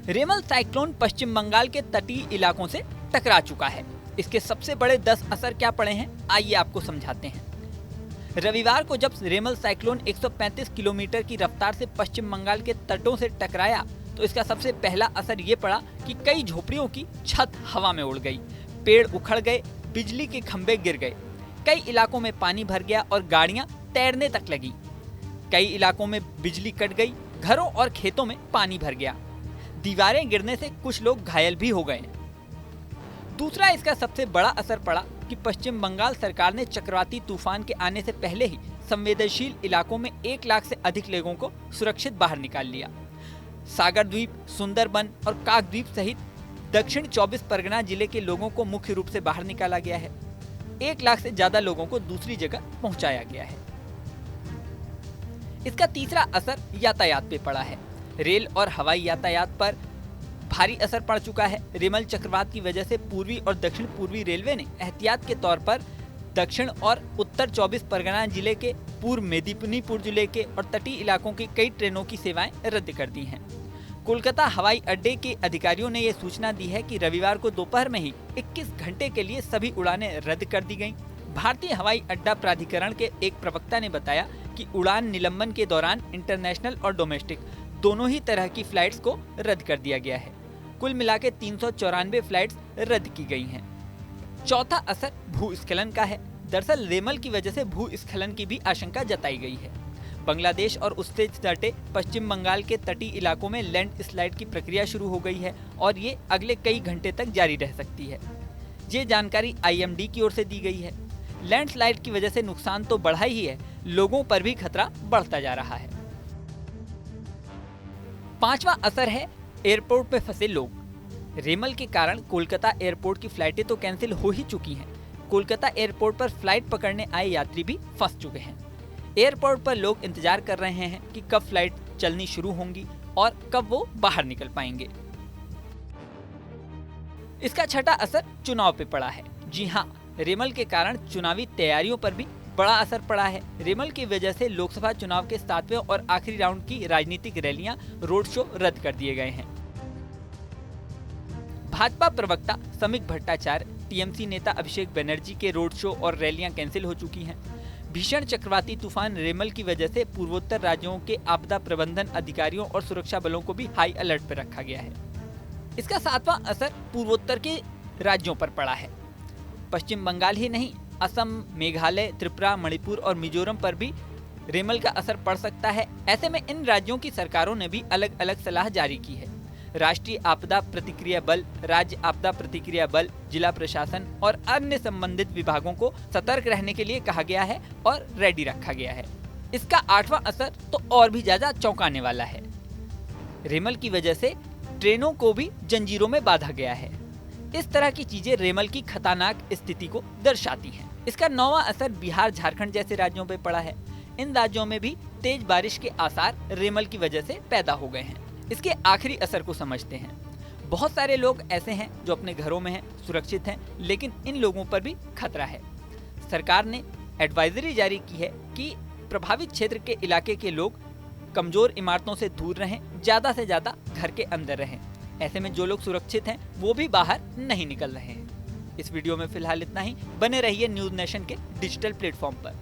रेमल cyclone पश्चिम बंगाल के तटीय इलाकों से टकरा चुका है। इसके सबसे बड़े 10 असर क्या पड़े हैं, आइए आपको समझाते हैं। रविवार को जब रेमल साइक्लोन 135 किलोमीटर की रफ्तार से पश्चिम बंगाल के तटों से टकराया तो इसका सबसे पहला असर ये पड़ा कि कई झोपड़ियों की छत हवा में उड़ गई, पेड़ उखड़ गए, बिजली के खंभे गिर गए, कई इलाकों में पानी भर गया और गाड़ियां तैरने तक लगी। कई इलाकों में बिजली कट गई, घरों और खेतों में पानी भर गया, दीवारें गिरने से कुछ लोग घायल भी हो गए। दूसरा इसका सबसे बड़ा असर पड़ा कि पश्चिम बंगाल सरकार ने चक्रवाती तूफान के आने से पहले ही संवेदनशील इलाकों में 1 लाख से अधिक लोगों को सुरक्षित बाहर निकाल लिया। सागर द्वीप, सुंदरबन और काकद्वीप सहित दक्षिण 24 परगना जिले के लोगों को मुख्य रूप से बाहर निकाला गया है। 1 लाख से ज्यादा लोगों को दूसरी जगह पहुंचाया गया है। इसका तीसरा असर यातायात पे पड़ा है। रेल और हवाई यातायात पर भारी असर पड़ चुका है। रेमल चक्रवात की वजह से पूर्वी और दक्षिण पूर्वी रेलवे ने एहतियात के तौर पर दक्षिण और उत्तर 24 परगना जिले के, पूर्व मेदिनीपुर जिले के और तटीय इलाकों की कई ट्रेनों की सेवाएं रद्द कर दी हैं। कोलकाता हवाई अड्डे के अधिकारियों ने ये सूचना दी है कि रविवार को दोपहर में ही 21 घंटे के लिए सभी उड़ानें रद्द कर दी गईं। भारतीय हवाई अड्डा प्राधिकरण के एक प्रवक्ता ने बताया कि उड़ान निलंबन के दौरान इंटरनेशनल और डोमेस्टिक दोनों ही तरह की फ्लाइट्स को रद्द कर दिया गया है। कुल मिला के 394 फ्लाइट्स रद्द की गई हैं। चौथा असर भूस्खलन का है। दरअसल रेमल की वजह से भूस्खलन की भी आशंका जताई गई है। बांग्लादेश और उससे सटे पश्चिम बंगाल के तटीय इलाकों में लैंड स्लाइड की प्रक्रिया शुरू हो गई है और ये अगले कई घंटे तक जारी रह सकती है। ये जानकारी IMD की ओर से दी गई है। लैंडस्लाइड की वजह से नुकसान तो बढ़ा ही है, लोगों पर भी खतरा बढ़ता जा रहा है। पांचवा असर है एयरपोर्ट पे फंसे लोग। रेमल के कारण कोलकाता एयरपोर्ट की फ्लाइटें तो कैंसिल हो ही चुकी हैं। कोलकाता एयरपोर्ट पर फ्लाइट पकड़ने आए यात्री भी फंस चुके हैं। एयरपोर्ट पर लोग इंतजार कर रहे हैं कि कब फ्लाइट चलनी शुरू होंगी और कब वो बाहर निकल पाएंगे। इसका छठा असर चुनाव पे पड़ा है। जी हाँ, रेमल के कारण चुनावी तैयारियों पर भी बड़ा असर पड़ा है। रेमल की वजह से लोकसभा चुनाव के 7वें और आखिरी राउंड की राजनीतिक रैलियां, रोड शो रद्द कर दिए गए हैं। भाजपा प्रवक्ता समीक भट्टाचार्य, TMC नेता अभिषेक बनर्जी के रोड शो और रैलियां कैंसिल हो चुकी हैं। भीषण चक्रवाती तूफान रेमल की वजह से पूर्वोत्तर राज्यों के आपदा प्रबंधन अधिकारियों और सुरक्षा बलों को भी हाई अलर्ट पर रखा गया है। इसका 7वां असर पूर्वोत्तर के राज्यों पर पड़ा है। पश्चिम बंगाल ही नहीं, असम, मेघालय, त्रिपुरा, मणिपुर और मिजोरम पर भी रेमल का असर पड़ सकता है। ऐसे में इन राज्यों की सरकारों ने भी अलग अलग सलाह जारी की है। राष्ट्रीय आपदा प्रतिक्रिया बल, राज्य आपदा प्रतिक्रिया बल, जिला प्रशासन और अन्य संबंधित विभागों को सतर्क रहने के लिए कहा गया है और रेडी रखा गया है। इसका 8वां असर तो और भी ज्यादा चौंकाने वाला है। रेमल की वजह से ट्रेनों को भी जंजीरों में बांधा गया है। इस तरह की चीजें रेमल की खतरनाक स्थिति को दर्शाती हैं। इसका 9वां असर बिहार, झारखंड जैसे राज्यों पे पड़ा है। इन राज्यों में भी तेज बारिश के आसार रेमल की वजह से पैदा हो गए हैं। इसके आखिरी असर को समझते हैं। बहुत सारे लोग ऐसे हैं जो अपने घरों में हैं, सुरक्षित हैं, लेकिन इन लोगों पर भी खतरा है। सरकार ने एडवाइजरी जारी की है कि प्रभावित क्षेत्र के इलाके के लोग कमजोर इमारतों से दूर रहें, ज्यादा से ज्यादा घर के अंदर रहें। ऐसे में जो लोग सुरक्षित हैं वो भी बाहर नहीं निकल रहे हैं। इस वीडियो में फिलहाल इतना ही। बने रहिए न्यूज़ नेशन के डिजिटल प्लेटफॉर्म पर।